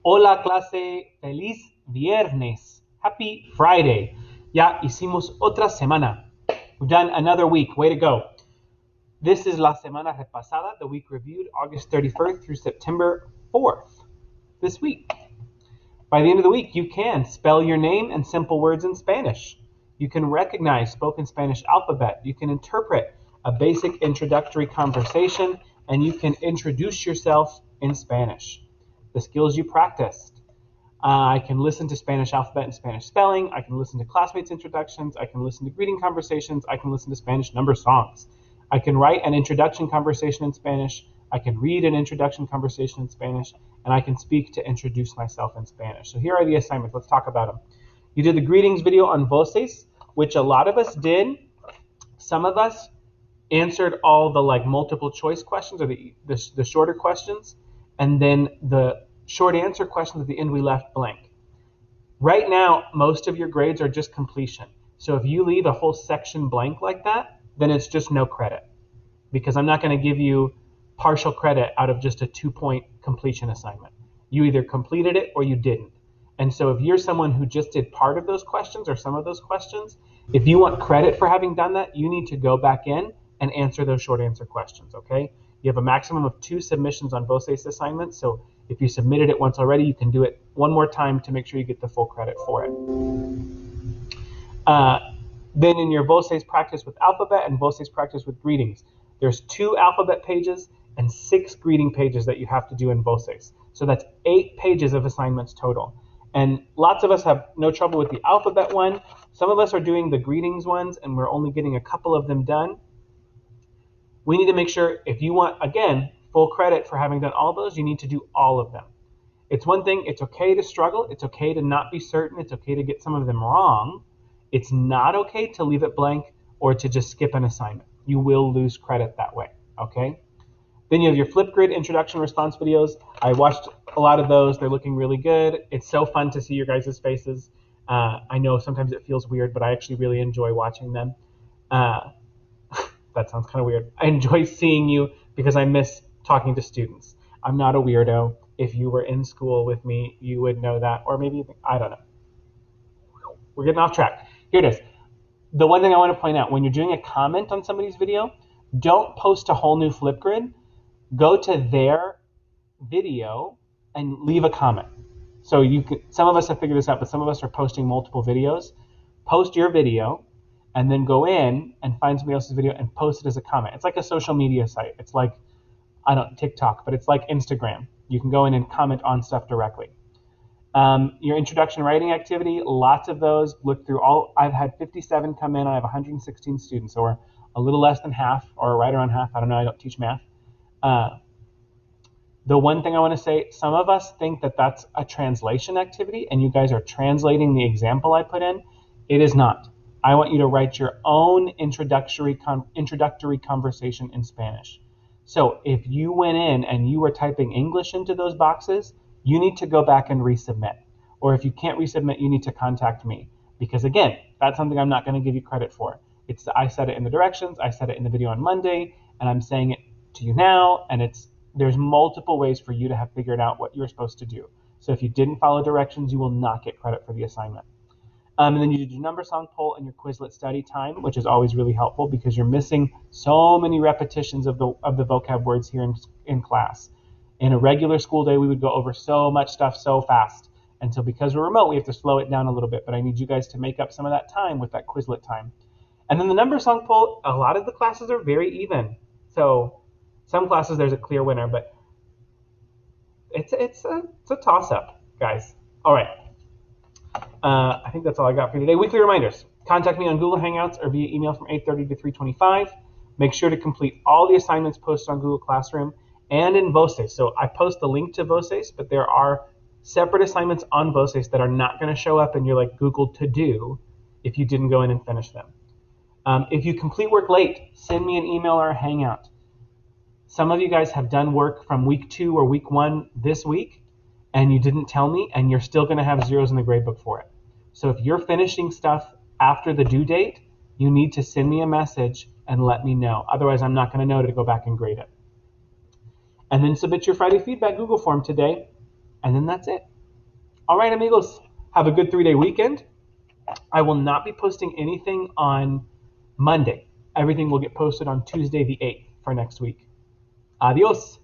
Hola clase, feliz viernes. Happy Friday. Ya hicimos otra semana. We've done another week. Way to go. This is la semana repasada, the week reviewed August 31st through September 4th. This week. By the end of the week, you can spell your name and simple words in Spanish. You can recognize spoken Spanish alphabet. You can interpret a basic introductory conversation, and you can introduce yourself in Spanish. The skills you practiced. I can listen to Spanish alphabet and Spanish spelling. I can listen to classmates' introductions. I can listen to greeting conversations. I can listen to Spanish number songs. I can write an introduction conversation in Spanish. I can read an introduction conversation in Spanish. And I can speak to introduce myself in Spanish. So here are the assignments. Let's talk about them. You did the greetings video on voces, which a lot of us did. Some of us answered all the multiple choice questions or the shorter questions. And then the short answer questions at the end we left blank. Right now, most of your grades are just completion. So if you leave a whole section blank like that, then it's just no credit. Because I'm not going to give you partial credit out of just a 2-point completion assignment. You either completed it or you didn't. And so if you're someone who just did part of those questions or some of those questions, if you want credit for having done that, you need to go back in and answer those short answer questions, okay? You have a maximum of 2 submissions on voces assignments, so if you submitted it once already, you can do it one more time to make sure you get the full credit for it. Then in your voces practice with alphabet and voces practice with greetings, there's 2 alphabet pages and 6 greeting pages that you have to do in voces. So that's 8 pages of assignments total. And lots of us have no trouble with the alphabet one. Some of us are doing the greetings ones, and we're only getting a couple of them done. We need to make sure if you want, again, full credit for having done all those, you need to do all of them. It's one thing, it's okay to struggle. It's okay to not be certain. It's okay to get some of them wrong. It's not okay to leave it blank or to just skip an assignment. You will lose credit that way, okay? Then you have your Flipgrid introduction response videos. I watched a lot of those. They're looking really good. It's so fun to see your guys' faces. I know sometimes it feels weird, but I actually really enjoy watching them. That sounds kind of weird. I enjoy seeing you because I miss talking to students. I'm not a weirdo. If you were in school with me, you would know that. Or maybe, I don't know. We're getting off track. Here it is. The one thing I want to point out, when you're doing a comment on somebody's video, don't post a whole new Flipgrid. Go to their video and leave a comment. So you could, some of us have figured this out, but some of us are posting multiple videos. Post your video and then go in and find somebody else's video and post it as a comment. It's like a social media site. It's like, I don't know, TikTok, but it's like Instagram. You can go in and comment on stuff directly. Your introduction writing activity, lots of those. Look through all. I've had 57 come in. I have 116 students, so we're a little less than half, or right around half. I don't know. I don't teach math. The one thing I want to say, some of us think that that's a translation activity, and you guys are translating the example I put in. It is not. I want you to write your own introductory conversation in Spanish. So if you went in and you were typing English into those boxes, you need to go back and resubmit. Or if you can't resubmit, you need to contact me. Because again, that's something I'm not going to give you credit for. I said it in the directions, I said it in the video on Monday, and I'm saying it to you now, and there's multiple ways for you to have figured out what you're supposed to do. So if you didn't follow directions, you will not get credit for the assignment. And then you do your number song poll and your Quizlet study time, which is always really helpful because you're missing so many repetitions of the vocab words here in class. In a regular school day, we would go over so much stuff so fast. And so because we're remote, we have to slow it down a little bit. But I need you guys to make up some of that time with that Quizlet time. And then the number song poll, a lot of the classes are very even. So some classes there's a clear winner, but it's a toss-up, guys. All right. I think that's all I got for you today. Weekly reminders. Contact me on Google Hangouts or via email from 8:30 to 3:25. Make sure to complete all the assignments posted on Google Classroom and in Voces. So I post the link to Voces, but there are separate assignments on Voces that are not going to show up in your Google To Do if you didn't go in and finish them. If you complete work late, send me an email or a Hangout. Some of you guys have done work from week 2 or week 1 this week, and you didn't tell me, and you're still going to have zeros in the gradebook for it. So if you're finishing stuff after the due date, you need to send me a message and let me know. Otherwise, I'm not going to know to go back and grade it. And then submit your Friday feedback Google form today, and then that's it. All right, amigos, have a good 3-day weekend. I will not be posting anything on Monday. Everything will get posted on Tuesday the 8th for next week. Adios.